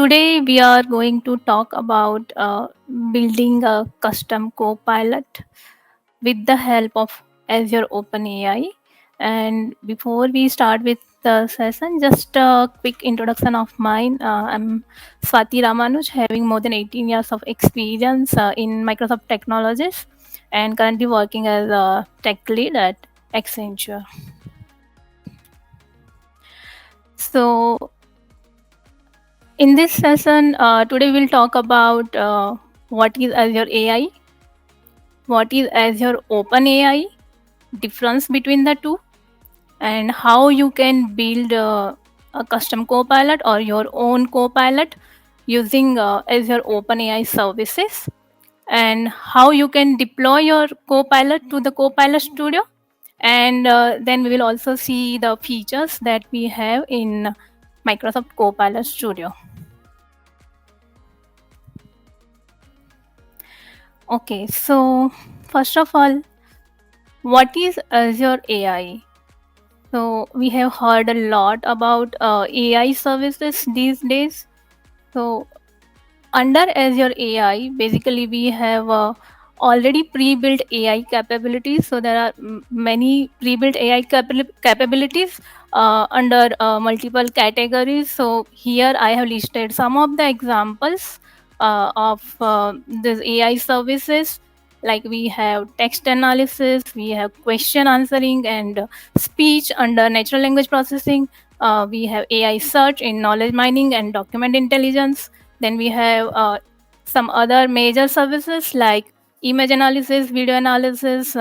Today we are going to talk about building a custom Copilot with the help of Azure OpenAI. And before we start with the session, just a quick introduction of mine. I'm Swati Ramanuj, having more than 18 years of experience in Microsoft Technologies and currently working as a tech lead at Accenture. So, in this session, today we'll talk about what is Azure AI, what is Azure OpenAI, difference between the two, and how you can build a custom Copilot or your own Copilot using Azure OpenAI services, and how you can deploy your Copilot to the Copilot Studio. And then we will also see the features that we have in Microsoft Copilot Studio. Okay, so first of all, what is Azure AI? So we have heard a lot about AI services these days. So under Azure AI, basically we have already pre-built AI capabilities. So there are many pre-built AI capabilities under multiple categories. So here I have listed some of the examples of these AI services. Like we have text analysis, we have question answering and speech under natural language processing. We have AI search in knowledge mining and document intelligence. Then we have some other major services like image analysis, video analysis,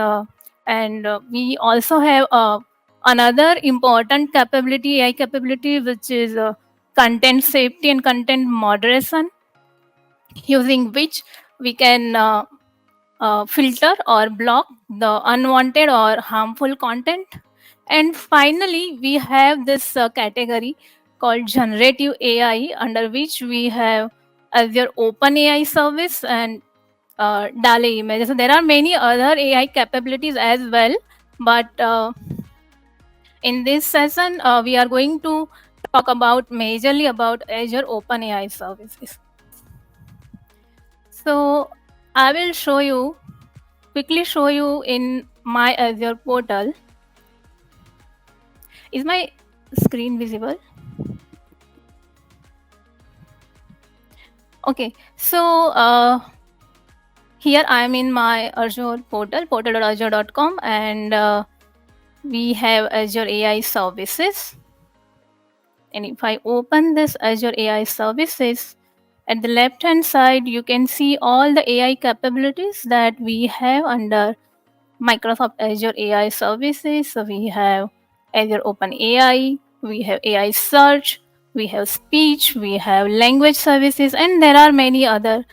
and we also have another important capability, AI capability, which is content safety and content moderation, using which we can filter or block the unwanted or harmful content. And finally, we have this category called generative AI, under which we have Azure OpenAI service and DALE images. So there are many other AI capabilities as well, but in this session, we are going to talk about majorly about Azure OpenAI services. So I will quickly show you in my Azure portal. Is my screen visible? Okay, so here I am in my Azure portal, portal.azure.com, and we have Azure AI services. And if I open this Azure AI services, at the left hand side, you can see all the AI capabilities that we have under Microsoft Azure AI services. So we have Azure OpenAI, we have AI search, we have speech, we have language services, and there are many other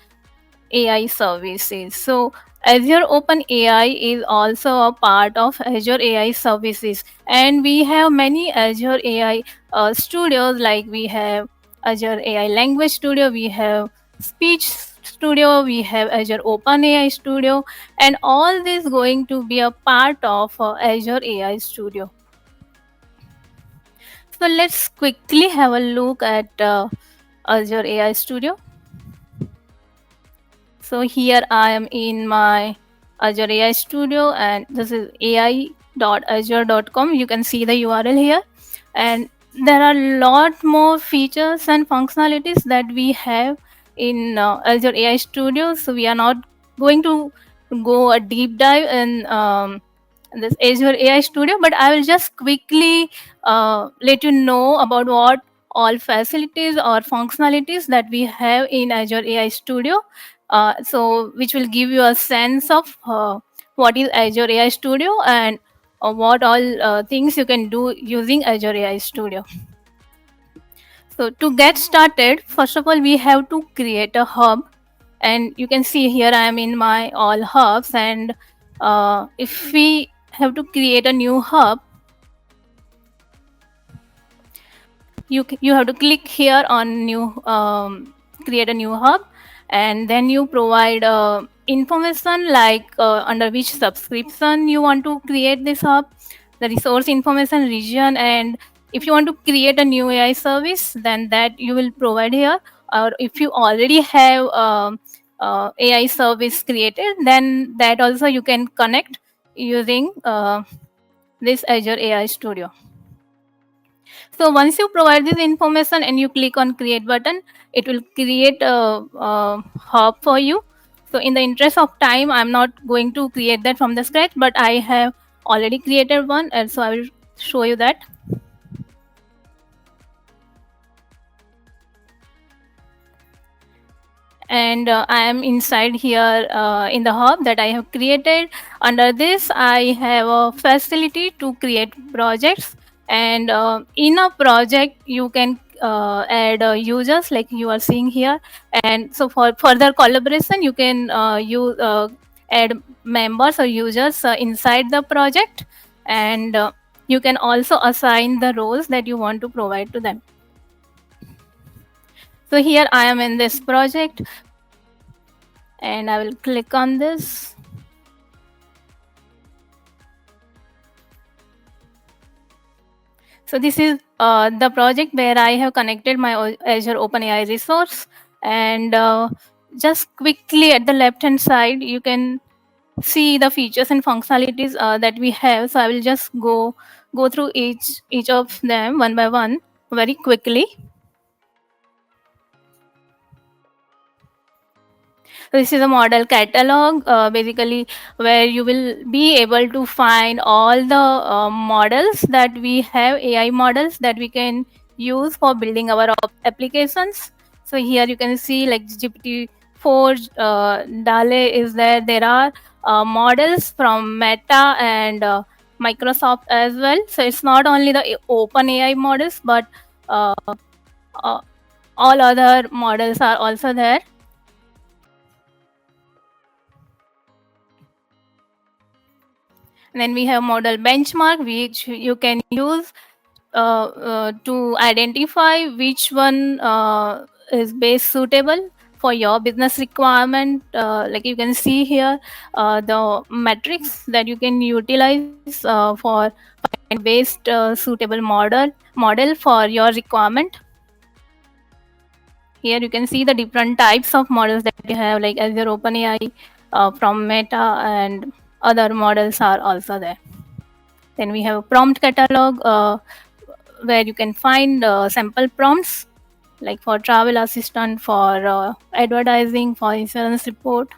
AI services. So Azure OpenAI is also a part of Azure AI services, and we have many Azure AI studios. Like we have Azure AI Language Studio, we have Speech Studio, we have Azure OpenAI Studio, and all this going to be a part of Azure AI Studio. So let's quickly have a look at Azure AI Studio. So here I am in my Azure AI Studio, and this is ai.azure.com. You can see the URL here, and there are a lot more features and functionalities that we have in Azure AI Studio. So we are not going to go a deep dive in this Azure AI Studio, but I will just quickly let you know about what all facilities or functionalities that we have in Azure AI Studio. So which will give you a sense of what is Azure AI Studio and what all things you can do using Azure AI Studio. So to get started, first of all, we have to create a hub, and you can see here I am in my all hubs, and if we have to create a new hub, you have to click here on new create a new hub, and then you provide information like under which subscription you want to create this hub, the resource information, region, and if you want to create a new AI service, then that you will provide here, or if you already have AI service created, then that also you can connect using this Azure AI Studio. So once you provide this information and you click on create button, it will create a hub for you. So in the interest of time, I'm not going to create that from the scratch, but I have already created one, and so I will show you that. And I am inside here in the hub that I have created. Under this, I have a facility to create projects, and in a project you can add users like you are seeing here. And so for further collaboration, you can use add members or users inside the project, and you can also assign the roles that you want to provide to them. So here I am in this project, and I will click on this. So this is the project where I have connected my Azure OpenAI resource, and just quickly at the left hand side you can see the features and functionalities that we have. So I will just go through each of them one by one very quickly. So this is a model catalog, basically where you will be able to find all the models that we have, AI models that we can use for building our applications. So here you can see like GPT-4, DALE is there. There are models from Meta and Microsoft as well. So it's not only the open AI models, but uh, uh, all other models are also there. And then we have model benchmark, which you can use to identify which one is best suitable for your business requirement. Like you can see here, the metrics that you can utilize for find best suitable model for your requirement. Here you can see the different types of models that you have, like Azure OpenAI, from Meta, and other models are also there. Then we have a prompt catalog where you can find sample prompts like for travel assistant, for advertising, for insurance report.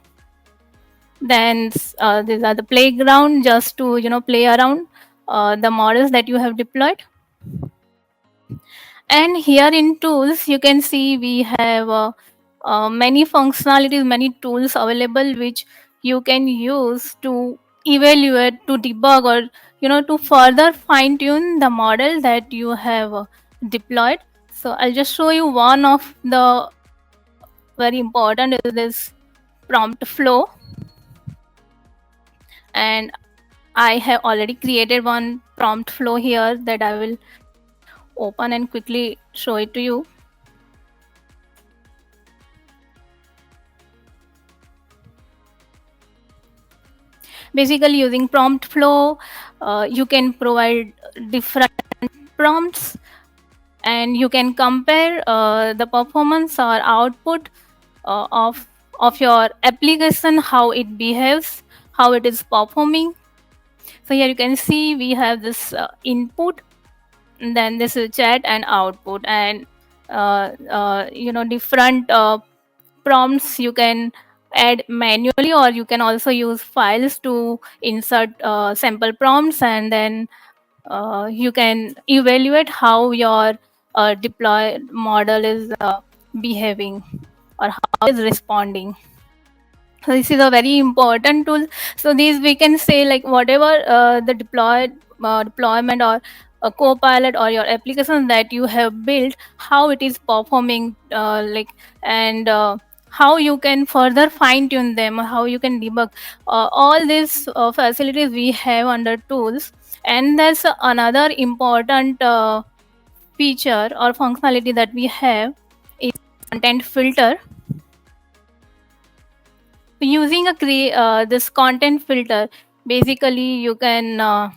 Then these are the playground just to play around the models that you have deployed. And here in tools, you can see we have many functionalities, many tools available which you can use to evaluate, to debug, or to further fine tune the model that you have deployed. So I'll just show you one of the very important is this prompt flow, and I have already created one prompt flow here that I will open and quickly show it to you. Basically, using prompt flow, you can provide different prompts, and you can compare the performance or output of your application, how it behaves, how it is performing. So here you can see we have this input, and then this is chat and output, and different prompts you can add manually, or you can also use files to insert sample prompts, and then you can evaluate how your deployed model is behaving or how is responding. So this is a very important tool. So these we can say like whatever the deployment or a copilot or your application that you have built, how it is performing, and how you can further fine tune them, how you can debug all these facilities we have under tools. And there's another important feature or functionality that we have is content filter. Using this content filter, basically you can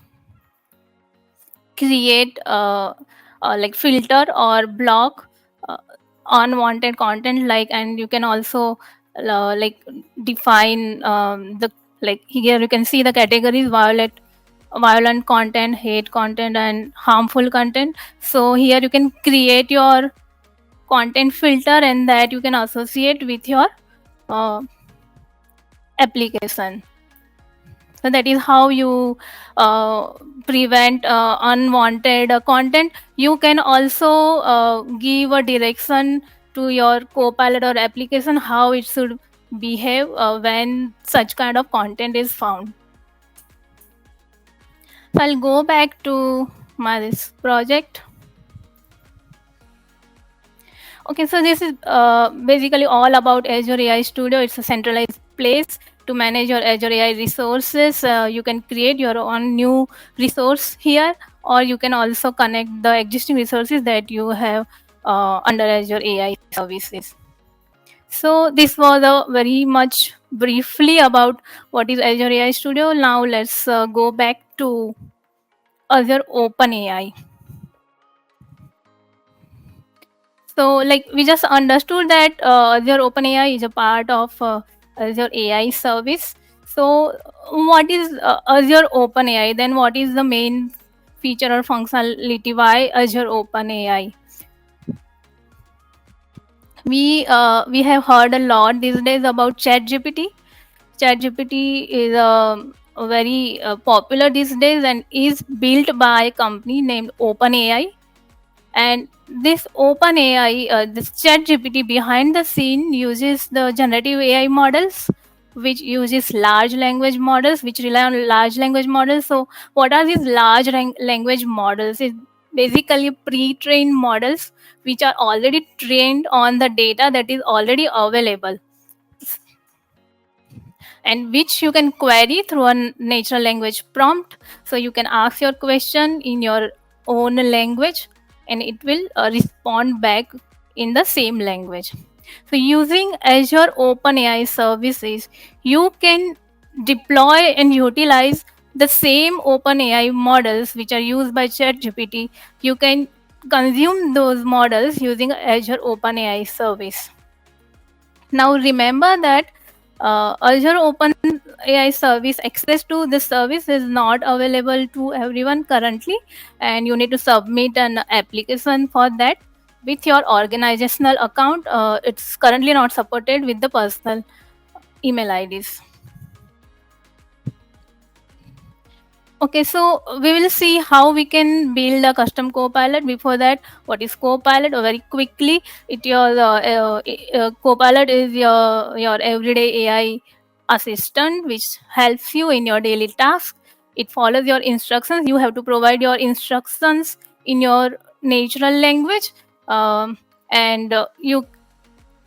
create like filter or block unwanted content, like, and you can also like define the, like here you can see the categories: violent content, hate content, and harmful content. So here you can create your content filter, and that you can associate with your uh, application. So that is how you uh, prevent unwanted content. You can also give a direction to your copilot or application how it should behave when such kind of content is found. So I'll go back to my this project. Okay, so this is basically all about Azure AI Studio. It's a centralized place to manage your Azure AI resources. You can create your own new resource here, or you can also connect the existing resources that you have under Azure AI services. So this was a very much briefly about what is Azure AI Studio. Now let's go back to Azure OpenAI. So, like we just understood that Azure OpenAI is a part of Azure AI service. So, what is Azure OpenAI? Then, what is the main feature or functionality? Why Azure OpenAI? We have heard a lot these days about ChatGPT. ChatGPT is very popular these days and is built by a company named OpenAI. And this OpenAI, this ChatGPT behind the scene uses the generative AI models, which uses large language models, which rely on large language models. So, what are these large language models? It's basically pre-trained models which are already trained on the data that is already available, and which you can query through a natural language prompt. So you can ask your question in your own language, and it will respond back in the same language. So using Azure OpenAI services, you can deploy and utilize the same OpenAI models which are used by ChatGPT. You can consume those models using Azure OpenAI service. Now remember that Azure Open AI service, access to this service is not available to everyone currently, and you need to submit an application for that with your organizational account. It's currently not supported with the personal email IDs. Okay, so we will see how we can build a custom Copilot. Before that, what is Copilot? Very quickly, Copilot is your everyday AI assistant, which helps you in your daily tasks. It follows your instructions. You have to provide your instructions in your natural language, and you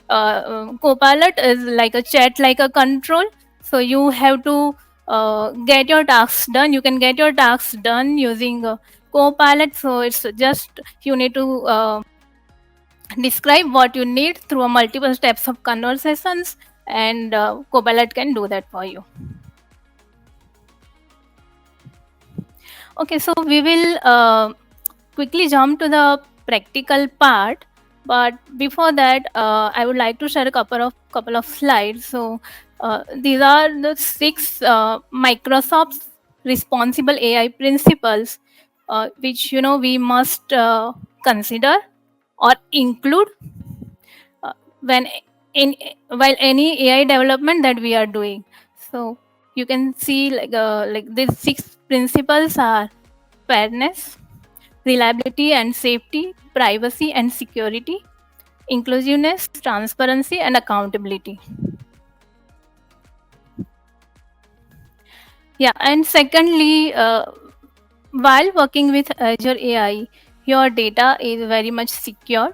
Copilot is like a chat, like a control. So you have to get your tasks done. You can get your tasks done using Copilot. So it's just you need to describe what you need through a multiple steps of conversations, and Copilot can do that for you. Okay, so we will quickly jump to the practical part. But before that, I would like to share a couple of slides. So these are the six Microsoft's responsible AI principles, which we must consider or include when in while any AI development that we are doing. So you can see like these six principles are fairness, reliability and safety, privacy and security, inclusiveness, transparency, and accountability. Yeah, and secondly, while working with Azure AI, your data is very much secure.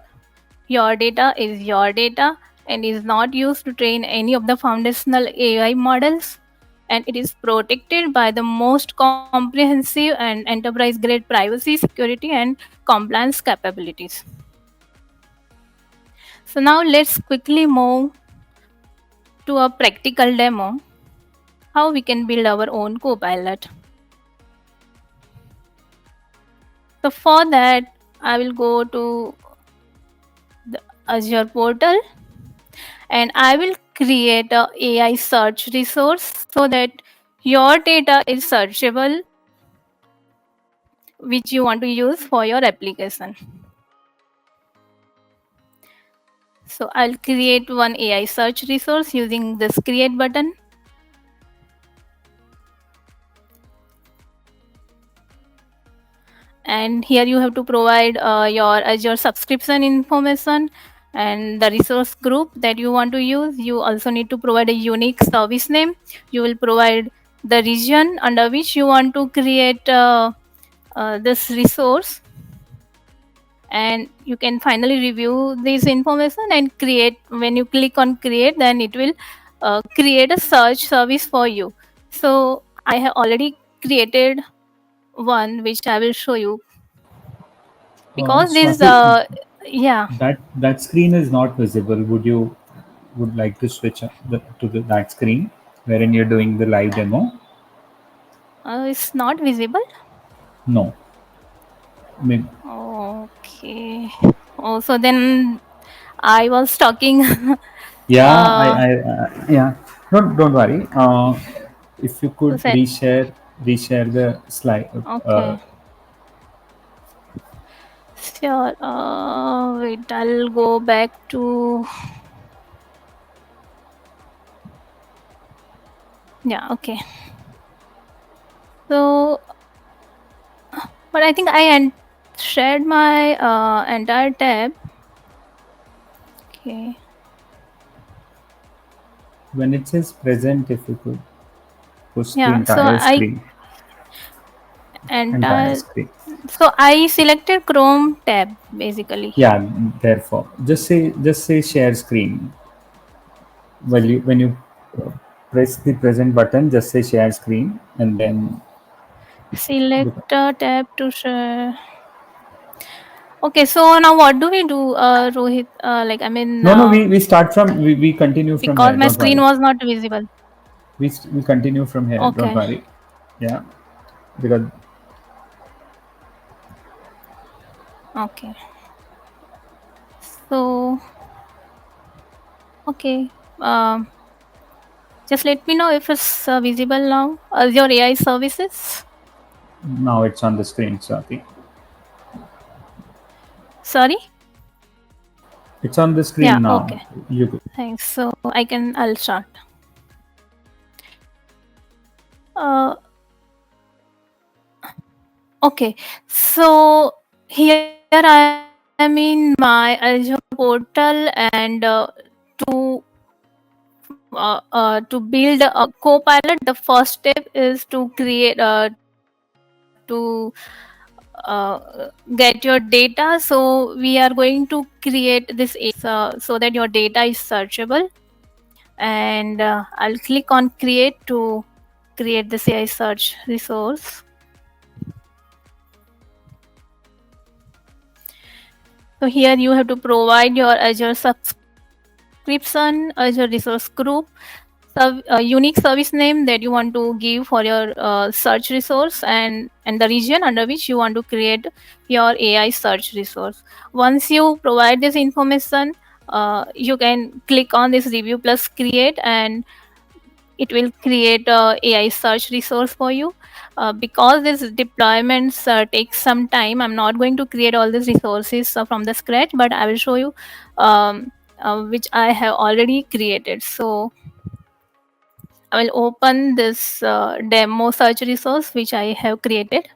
Your data is your data and is not used to train any of the foundational AI models. And it is protected by the most comprehensive and enterprise grade privacy, security, and compliance capabilities. So, now let's quickly move to a practical demo how we can build our own Copilot. So, for that, I will go to Azure portal, and I will create a AI search resource so that your data is searchable, which you want to use for your application. So I'll create one AI search resource using this create button. And here you have to provide your Azure subscription information and the resource group that you want to use. You also need to provide a unique service name. You will provide the region under which you want to create this resource, and you can finally review this information and create. When you click on create, then it will create a search service for you. So I have already created one which I will show you, because this Swati, yeah. that screen is not visible. Would like to switch that screen wherein you're doing the live demo? It's not visible. No. Maybe, Okay. Oh, so then I was talking. yeah, uh yeah. Don't worry. If you to could say reshare the slide. okay, sure. Wait, I'll go back to, yeah, okay. So, but I think shared my entire tab. Okay. When it says present, if you could push the Yeah. So entire I screen, entire entire. screen. So I selected Chrome tab basically. Yeah. Therefore, just say share screen. When you press the present button, just say share screen, and then Select a tab to share. Okay, so now what do we do, Rohit? Like, I mean, no, we start from we continue from because here. my Don't screen worry. was not visible. We continue from here. Don't Okay, worry. Yeah, because okay. So, okay. Just let me know if it's visible now. Your AI services. now it's on the screen, Swati. Sorry. It's on the Yeah. screen now. Okay. You Thanks. So I'll start. Uh, okay. So here I am in my Azure portal, and to build a Copilot, the first step is to create get your data. So we are going to create this so that your data is searchable, and I'll click on create to create this AI search resource. So here you have to provide your Azure subscription, Azure resource group, unique service name that you want to give for your search resource, and the region under which you want to create your AI search resource. Once you provide this information, you can click on this review plus create, and it will create a AI search resource for you. Because this deployments takes some time, I'm not going to create all these resources from the scratch, but I will show you which I have already created. So I will open this demo search resource which I have created.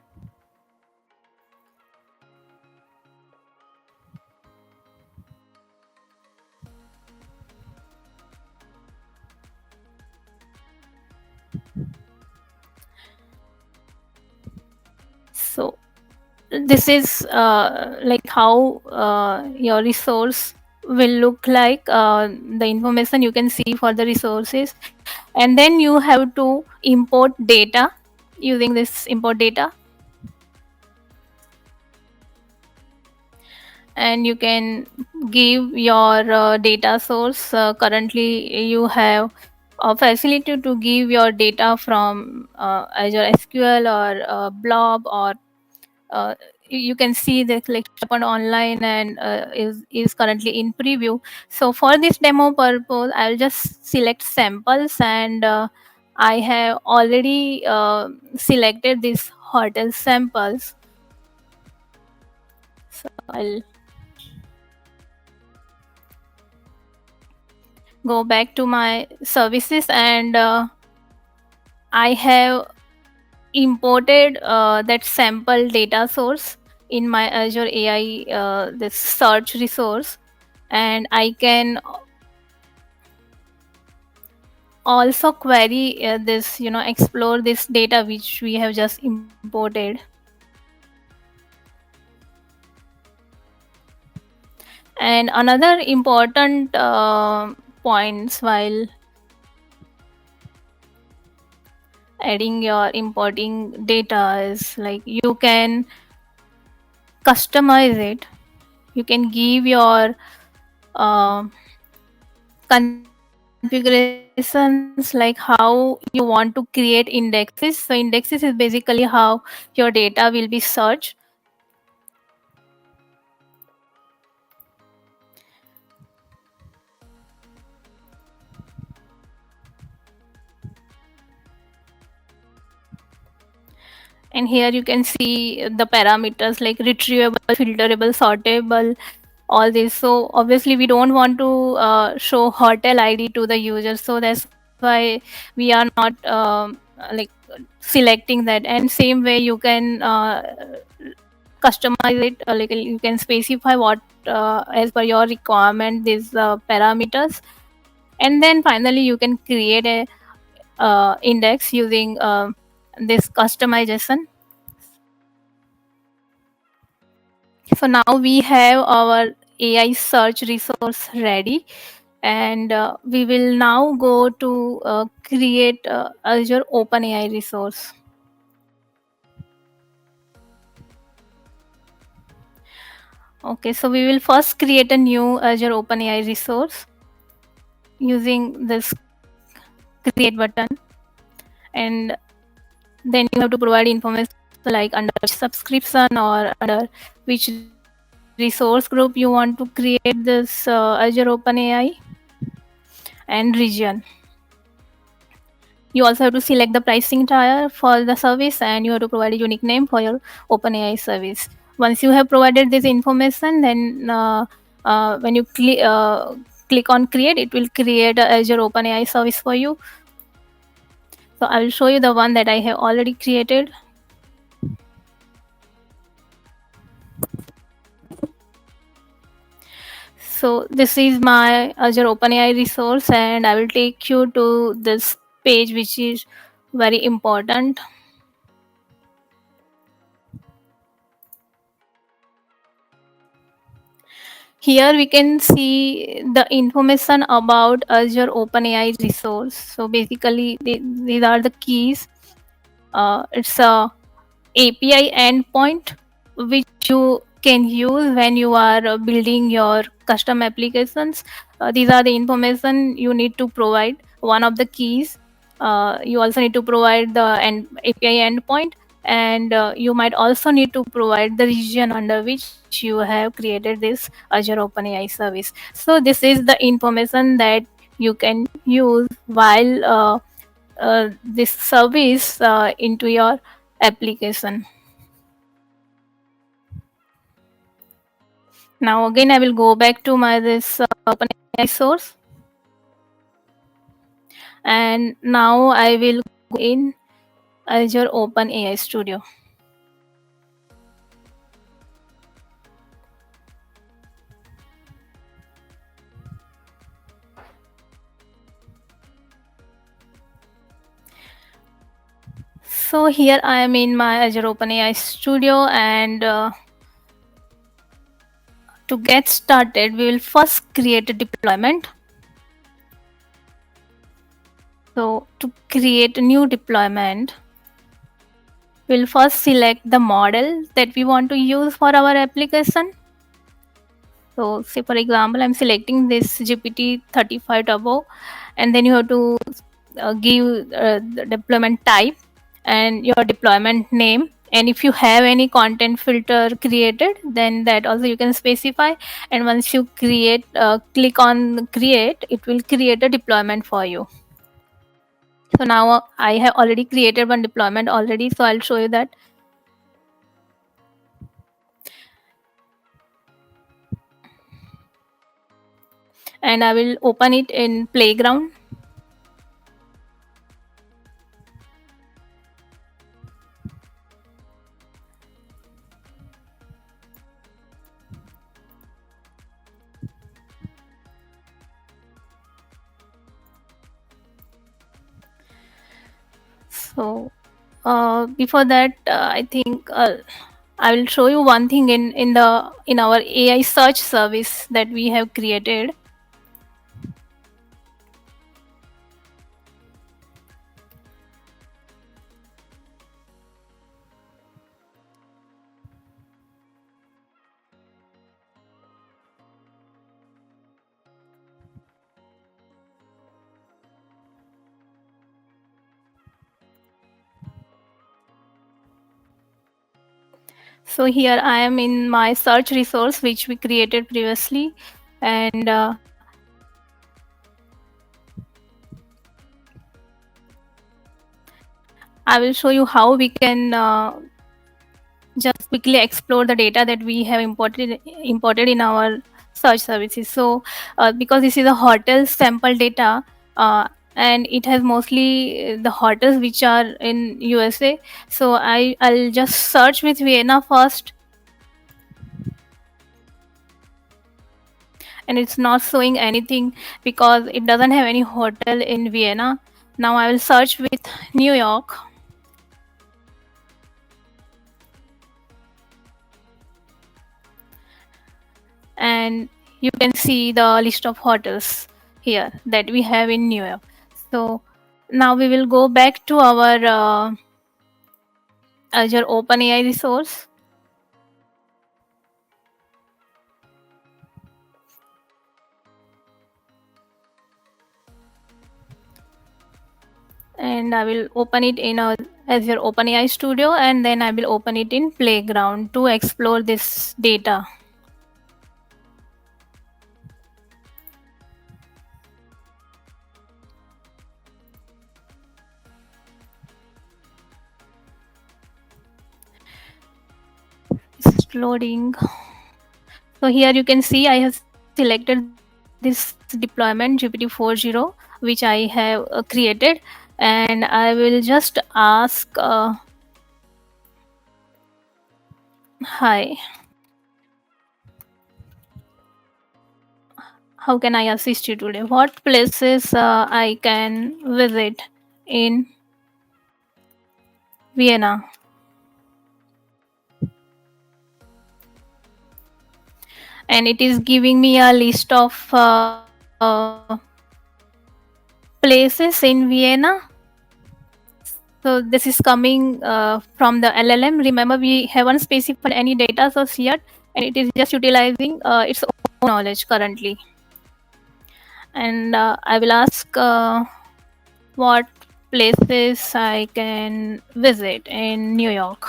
So this is like how your resource will look like, the information you can see for the resources, and then you have to import data using this import data, and you can give your data source. Currently you have a facility to give your data from Azure SQL or Blob, or uh, you can see the collection happened online and is currently in preview. So for this demo purpose, I'll just select samples, and I have already selected these hotel samples. So I'll go back to my services, and I have imported that sample data source in my Azure AI this search resource, and I can also query this, explore this data which we have just imported. And another important points while adding your importing data is like you can customize it. You can give your uh, configurations like how you want to create indexes. So indexes is basically how your data will be searched. And here you can see the parameters like retrievable, filterable, sortable, all this. So obviously we don't want to show hotel id to the user, so that's why we are not like selecting that. And same way you can customize it, like you can specify what as per your requirement these parameters, and then finally you can create a index using this customization. So now we have our AI search resource ready, and we will now go to create Azure OpenAI resource. Okay, so we will first create a new Azure OpenAI resource using this create button, and then you have to provide information like under which subscription or under which resource group you want to create this Azure OpenAI, and region. You also have to select the pricing tier for the service, and you have to provide a unique name for your OpenAI service. Once you have provided this information, then when you click on create, it will create a Azure OpenAI service for you. So I will show you the one that I have already created. So this is my Azure OpenAI resource, and I will take you to this page, which is very important. Here we can see the information about Azure OpenAI resource. So basically, these are the keys. It's a API endpoint which you can use when you are building your custom applications. These are the information you need to provide. One of the keys. You also need to provide the API endpoint, and you might also need to provide the region under which you have created this Azure OpenAI service. So this is the information that you can use while this service into your application. Now again I will go back to my this OpenAI source, and now I will go in Azure OpenAI Studio. So here I am in my Azure OpenAI Studio, and to get started, we will first create a deployment. So to create a new deployment, we'll first select the model that we want to use for our application. So say for example, I'm selecting this GPT 35 Turbo, and then you have to give the deployment type and your deployment name And if you have any content filter created, then that also you can specify. And once you click on create, it will create a deployment for you. So now I have already created one deployment already, so I'll show you that. And I will open it in Playground. So before that, I think I will show you one thing in our AI search service that we have created. So here I am in my search resource which we created previously, and I will show you how we can just quickly explore the data that we have imported in our search services. So because this is a hotel sample data, and it has mostly the hotels which are in USA. So I'll just search with Vienna first, and it's not showing anything because it doesn't have any hotel in Vienna. Now I will search with New York, and you can see the list of hotels here that we have in New York. So now we will go back to our Azure OpenAI resource, and I will open it in Azure OpenAI Studio, and then I will open it in Playground to explore this data. It's loading. So here you can see I have selected this deployment GPT-4o, which I have created, and I will just ask, hi, how can I assist you today? What places I can visit in Vienna? And it is giving me a list of places in Vienna. So this is coming from the LLM. Remember, we haven't specified any data source yet, and it is just utilizing its own knowledge currently. And I will ask what places I can visit in New York.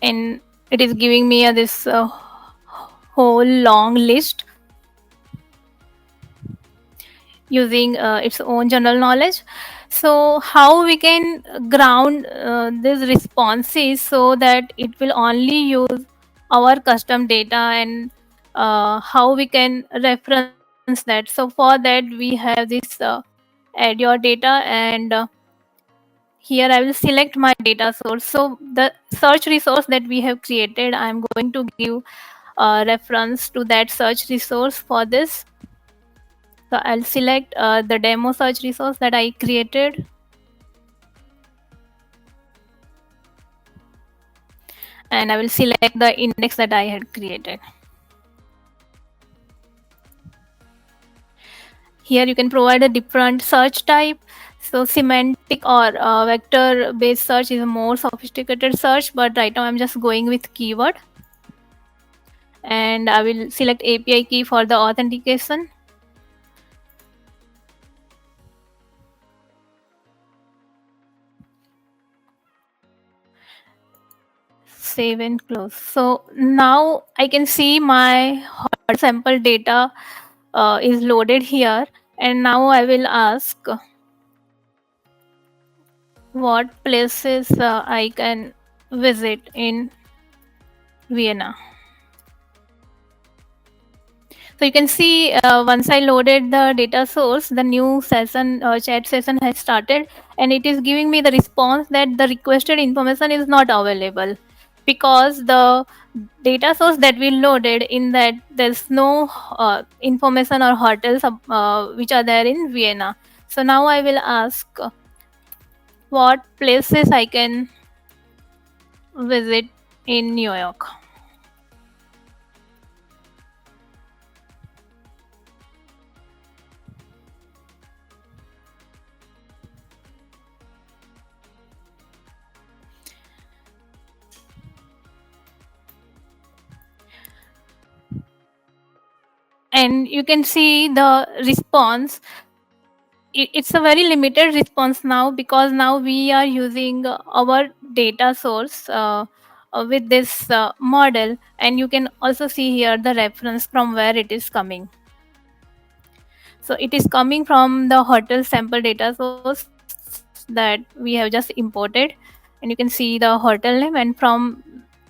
And it is giving me this whole long list using its own general knowledge. So how we can ground these responses so that it will only use our custom data, and how we can reference that. So for that we have this add your data, and here I will select my data source. So the search resource that we have created, I'm going to give reference to that search resource for this. So I'll select the demo search resource that I created, and I will select the index that I had created. Here you can provide a different search type. So semantic or vector based search is a more sophisticated search, but right now I'm just going with keyword, and I will select API key for the authentication. save and close. So now I can see my hot sample data is loaded here, and now I will ask what places I can visit in Vienna. So you can see once I loaded the data source, the new session chat session has started, and it is giving me the response that the requested information is not available because the data source that we loaded in that there's no information or hotels which are there in Vienna. So now I will ask what places I can visit in New York. And you can see the response. It's a very limited response now because now we are using our data source with this model, and you can also see here the reference from where it is coming. So it is coming from the hotel sample data source that we have just imported, and you can see the hotel name, and from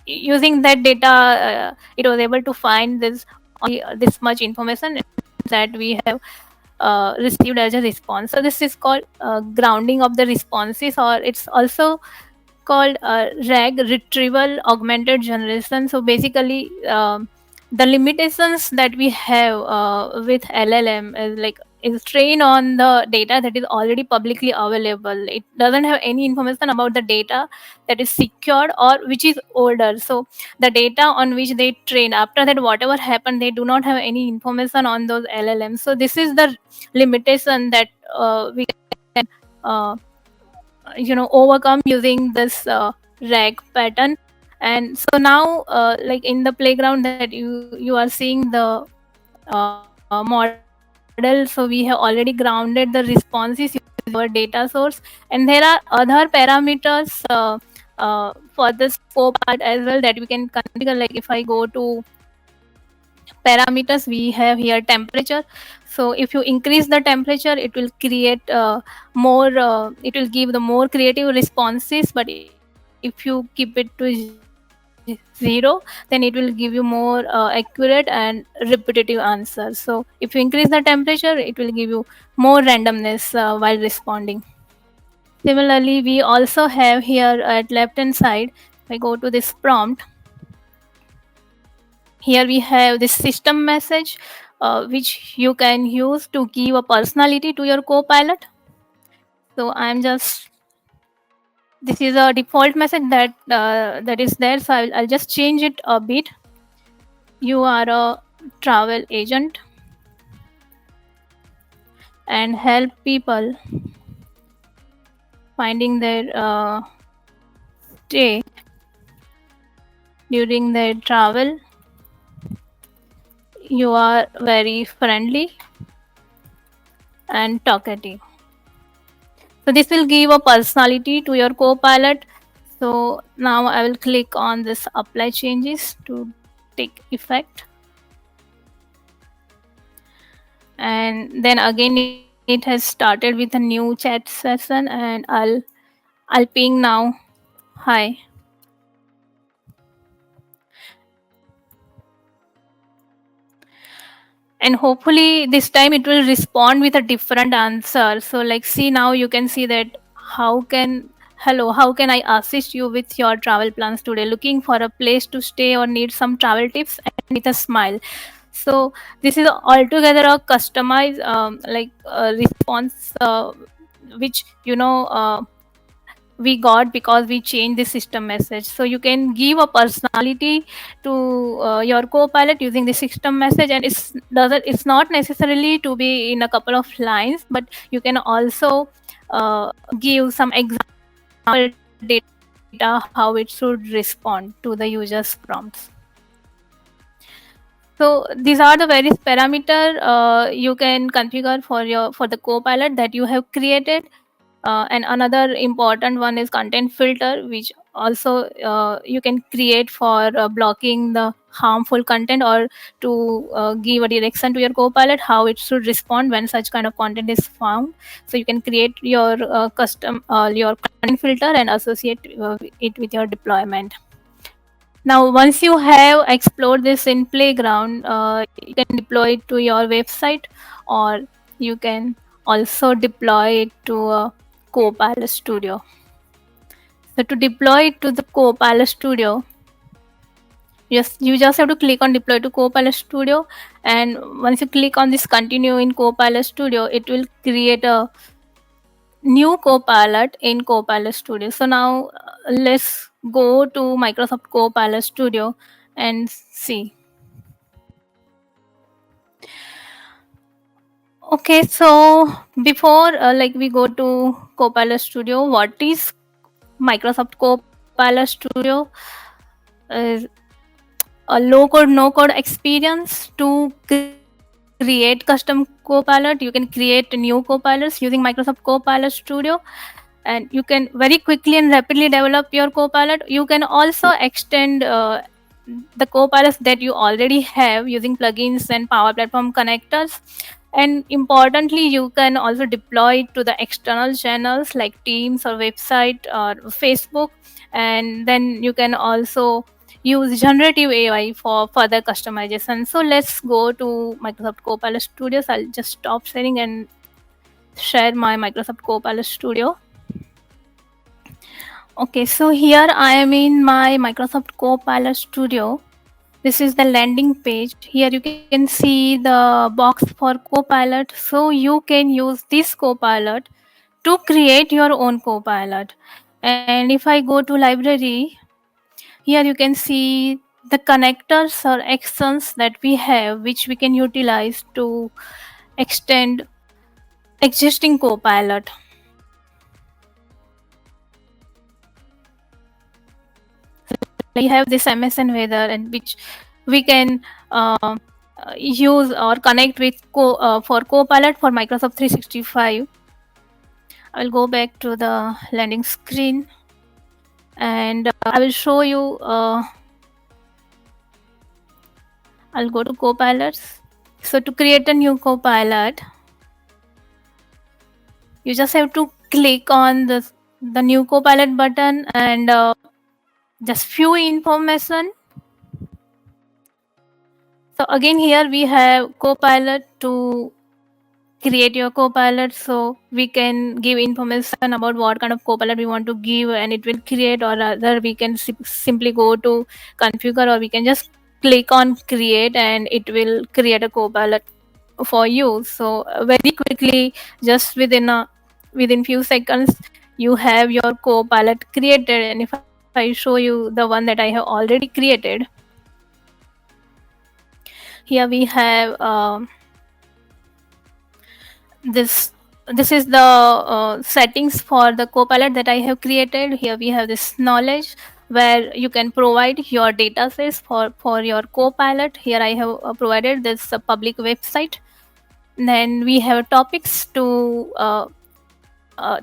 using that data it was able to find this this much information that we have received as a response. So this is called grounding of the responses, or it's also called RAG, retrieval augmented generation. So basically, the limitations that we have with LLM is like is trained on the data that is already publicly available. It doesn't have any information about the data that is secured or which is older. So the data on which they train, after that whatever happened, they do not have any information on those LLMs. So this is the limitation that we can overcome using this rag pattern. And so now like in the playground that you are seeing the model, so we have already grounded the responses using our data source, and there are other parameters for this copilot as well that we can configure. Like if I go to parameters, we have here temperature. So if you increase the temperature, it will create more it will give the more creative responses, but if you keep it to 0, then it will give you more accurate and repetitive answers. So if you increase the temperature, it will give you more randomness while responding. Similarly, we also have here at left hand side, if I go to this prompt, here we have this system message which you can use to give a personality to your copilot. So I'm just, this is a default message that is there, so I'll just change it a bit. You are a travel agent and help people finding their stay during their travel. You are very friendly and talkative. So this will give a personality to your copilot. So now I will click on this apply changes to take effect. And then again it has started with a new chat session, and I'll ping now. Hi. And hopefully this time it will respond with a different answer. So like see, now you can see that how can I assist you with your travel plans today? Looking for a place to stay or need some travel tips, and with a smile. So this is altogether a customized response which we got because we changed the system message. So you can give a personality to your copilot using the system message, and it's not necessarily to be in a couple of lines, but you can also give some example data how it should respond to the user's prompts. So these are the various parameter you can configure for the copilot that you have created. And another important one is content filter, which also you can create for blocking the harmful content, or to give a direction to your Copilot how it should respond when such kind of content is found. So you can create your custom your content filter and associate it with your deployment. Now, once you have explored this in Playground, you can deploy it to your website, or you can also deploy it to a Copilot Studio. So to deploy it to the Copilot Studio, yes, you just have to click on deploy to Copilot Studio, and once you click on this continue in Copilot Studio, it will create a new Copilot in Copilot Studio. So now let's go to Microsoft Copilot Studio and see. Okay, so before like we go to Copilot Studio, what is Microsoft Copilot Studio? Is a low code no code experience to create custom Copilot. You can create new Copilots using Microsoft Copilot Studio, and you can very quickly and rapidly develop your Copilot. You can also extend the Copilots that you already have using plugins and Power Platform connectors. And importantly, you can also deploy it to the external channels like Teams or website or Facebook. And then you can also use generative AI for further customization. So let's go to Microsoft Copilot Studios. I'll just stop sharing and share my Microsoft Copilot Studio. Okay, so here I am in my Microsoft Copilot Studio. This is the landing page. Here you can see the box for Copilot. So you can use this Copilot to create your own Copilot. And if I go to library, here you can see the connectors or actions that we have, which we can utilize to extend existing Copilot. We have this MSN Weather, and which we can use or connect with for Copilot for Microsoft 365. I'll go back to the landing screen, and I will show you. I'll go to Copilots. So to create a new Copilot, you just have to click on the new Copilot button, and just few information. So again, here we have Copilot to create your Copilot. So we can give information about what kind of Copilot we want to give, and it will create, or rather we can simply go to configure, or we can just click on create and it will create a Copilot for you. So very quickly, just within few seconds, you have your Copilot created. And if I show you the one that I have already created, here we have this this is the settings for the Copilot that I have created. Here we have this knowledge, where you can provide your data sets for your Copilot. Here I have provided this public website. Then we have topics to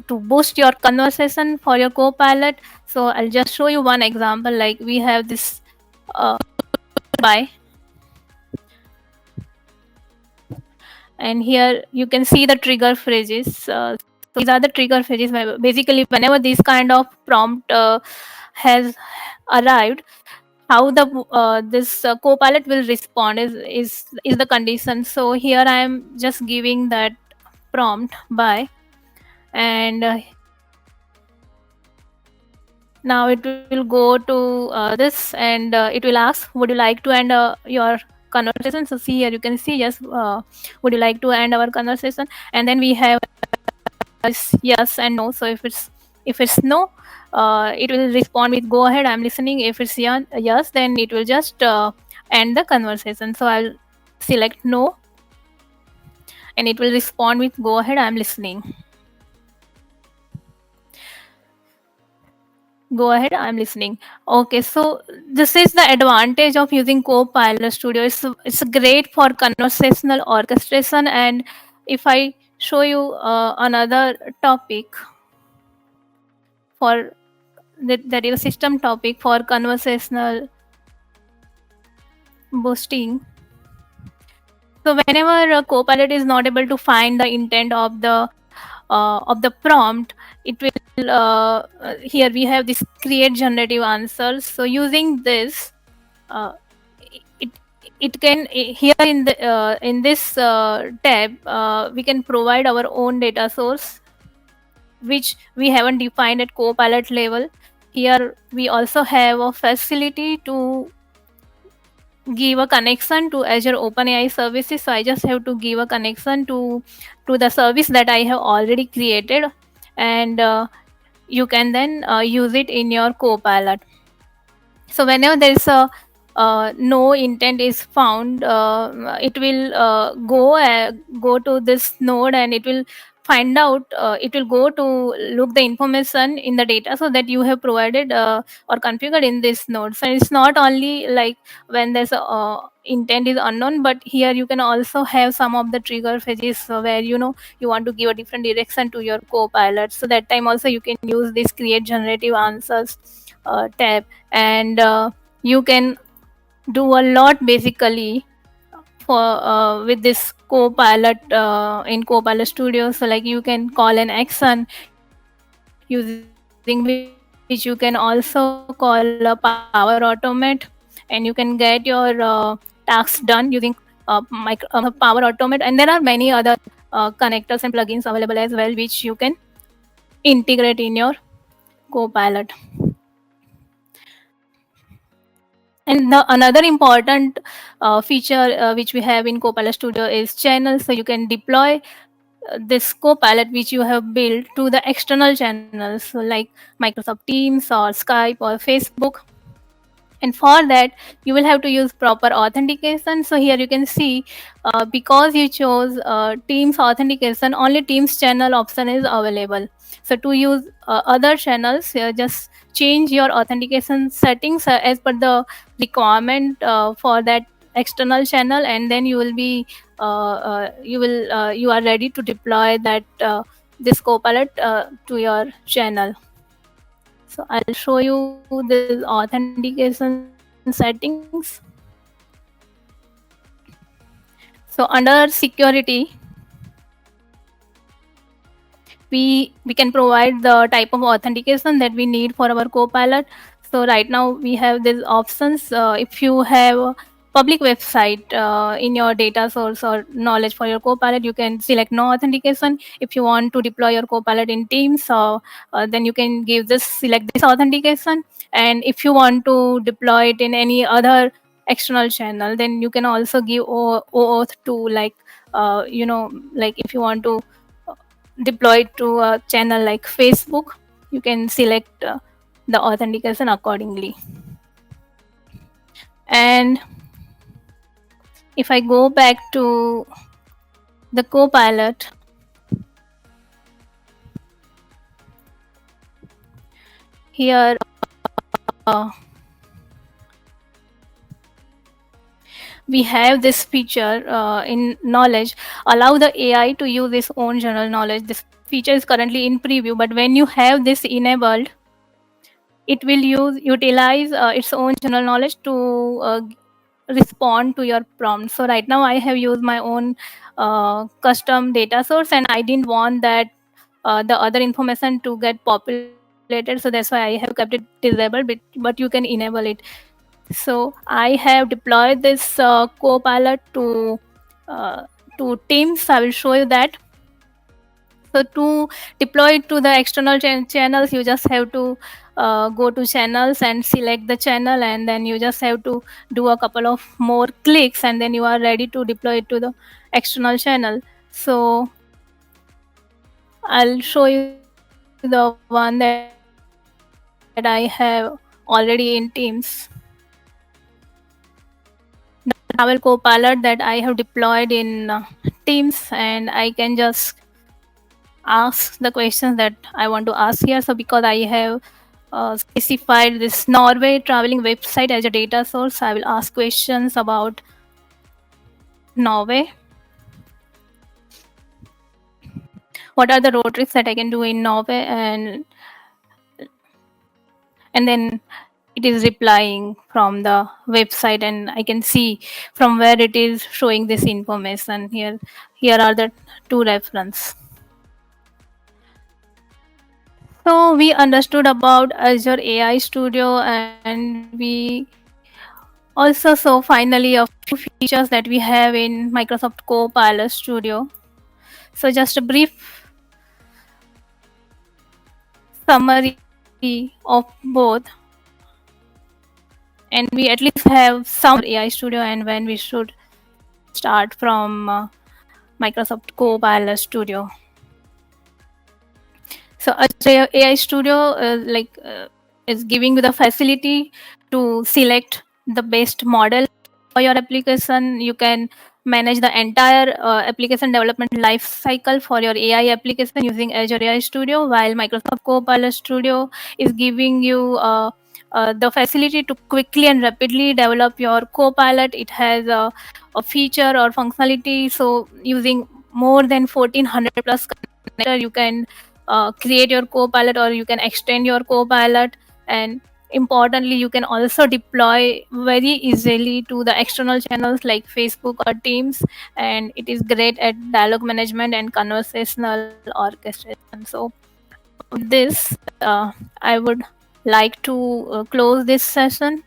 boost your conversation for your Copilot. So I'll just show you one example. Like we have this by, and here you can see the trigger phrases. So these are the trigger phrases. Basically, whenever this kind of prompt has arrived, how the this Copilot will respond is the condition. So here I am just giving that prompt by, and now it will go to this, and it will ask, would you like to end your conversation? So see, here you can see, yes, would you like to end our conversation? And then we have yes and no. So if it's no, it will respond with go ahead, I'm listening. If it's yes, then it will just end the conversation. So I'll select no, and it will respond with go ahead, I'm listening. Go ahead, I'm listening. Okay, so this is the advantage of using Copilot Studio. It's great for conversational orchestration. And if I show you another topic for that is a system topic for conversational boosting. So whenever a Copilot is not able to find the intent of the prompt, it will here we have this create generative answers. So using this, uh, it it can here in this tab we can provide our own data source which we haven't defined at Copilot level. Here we also have a facility to give a connection to Azure OpenAI services. So I just have to give a connection to the service that I have already created, and you can then use it in your Copilot. So whenever there is a no intent is found, it will go to this node and it will find out. It will go to look the information in the data so that you have provided or configured in this node. So it's not only like when there's a intent is unknown, but here you can also have some of the trigger phases where you want to give a different direction to your Copilot. So that time also you can use this create generative answers tab, and you can do a lot basically for with this Copilot in Copilot Studio. So like you can call an action using which you can also call a Power Automate, and you can get your tasks done using Power Automate. And there are many other connectors and plugins available as well which you can integrate in your Copilot. And the another important feature which we have in Copilot Studio is channels. So you can deploy this Copilot which you have built to the external channels, so like Microsoft Teams or Skype or Facebook. And for that you will have to use proper authentication. So here you can see because you chose Teams authentication, only Teams channel option is available. So to use other channels, just change your authentication settings as per the requirement for that external channel, and then you are ready to deploy that this Copilot to your channel. So I'll show you this authentication settings. So under security, we can provide the type of authentication that we need for our Copilot. So right now we have these options. If you have a public website in your data source or knowledge for your Copilot, you can select no authentication. If you want to deploy your Copilot in Teams, then you can give this select this authentication. And if you want to deploy it in any other external channel, then you can also give OAuth to like if you want to deployed to a channel like Facebook, you can select the authentication accordingly. And if I go back to the Copilot, here we have this feature in knowledge, allow the AI to use its own general knowledge. This feature is currently in preview, but when you have this enabled, it will utilize its own general knowledge to respond to your prompt. So right now I have used my own custom data source, and I didn't want that the other information to get populated. So that's why I have kept it disabled, but you can enable it. So I have deployed this Copilot to Teams. I will show you that. So to deploy it to the external channels, you just have to go to channels and select the channel, and then you just have to do a couple of more clicks, and then you are ready to deploy it to the external channel. So I'll show you the one that I have already in Teams. The Travel Copilot that I have deployed in Teams, and I can just ask the questions that I want to ask here. So because I have specified this Norway traveling website as a data source, I will ask questions about Norway. What are the road trips that I can do in Norway? And and then it is replying from the website, and I can see from where it is showing this information. Here are the two reference. So we understood about Azure AI Studio, and we also saw finally a few features that we have in Microsoft Copilot Studio. So just a brief summary of both, and we at least have some AI Studio and when we should start from Microsoft Copilot Studio. So Azure AI Studio is giving you the facility to select the best model for your application. You can manage the entire application development life cycle for your AI application using Azure AI Studio, while Microsoft Copilot Studio is giving you the facility to quickly and rapidly develop your Copilot. It has a feature or functionality. So using more than 1400 plus connector, you can create your Copilot, or you can extend your Copilot. And importantly, you can also deploy very easily to the external channels like Facebook or Teams, and it is great at dialogue management and conversational orchestration. So with this, I would like to close this session,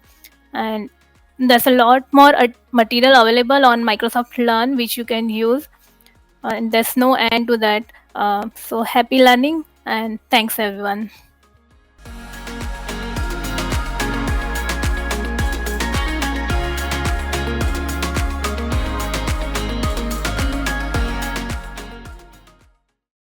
and there's a lot more material available on Microsoft Learn which you can use, and there's no end to that. So happy learning, and thanks everyone.